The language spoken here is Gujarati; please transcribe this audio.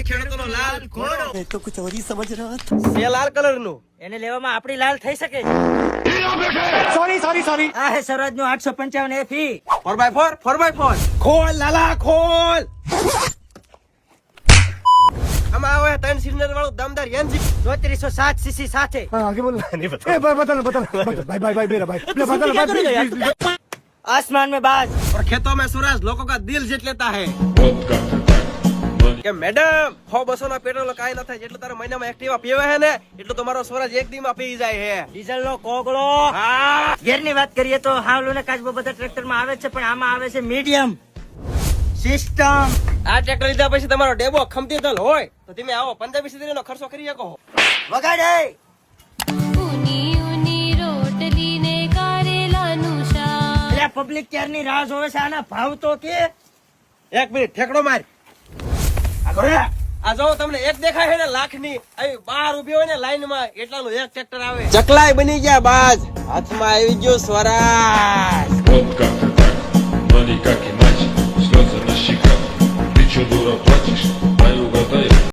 છે ખેડૂતોનો લાલ ઘોડો. मैं तो कुछ और ही समझ रहा था। છે લાલ કલર નું. એને લેવામાં આપણી લાલ થઈ શકે. सॉरी આ હે સ્વરાજ નું 855 FE. 4x4 ખોલ લાલા ખોલ. આમાં આવે 3 સિલિન્ડર વાળું દમદાર એન્જિન. 3407 cc સાથે. हाँ आगे बोल नहीं बता भाई मेरा भाई आसमान में बाज. और खेतों में सूरज लोगों का दिल जीत लेता है. કે મેડમ 100-200 ના પેટ્રોલ કાઈ ન થાય જેટલું તારા મહિનામાં એક્ટિવા પીવે છે ને એટલું તમારો સૂરજ એક દીમાં પી જાય છે. ડીઝલ નો કોગળો. હા ગેરની વાત કરીએ તો હાવલું ને કાચબો બધા ટ્રેક્ટર માં આવે છે, પણ આમાં આવે છે મીડિયમ સિસ્ટમ. આ ટ્રેક્ટર લીધા પછી તમારો ડેબો ખમતી દલ હોય તો તમે આવો 15-20 દિનનો ખર્ચો કરી શકો. વગાડે. ઊની ઊની રોટલી ને કારેલાનું શાક. એટલે પબ્લિક ક્યારની રાહ જોવે છે, આના ભાવ તો કે. 1 મિનિટ ઠેકડો માર. આ જો તમને એક દેખાય છે ને લાખની આવી બહાર ઉભી હોય ને લાઈન માં એટલાનું એક ટ્રેક્ટર આવે. ચકલાય બની ગયા બાજ, હાથમાં આવી ગયો સ્વરાજ. Monica que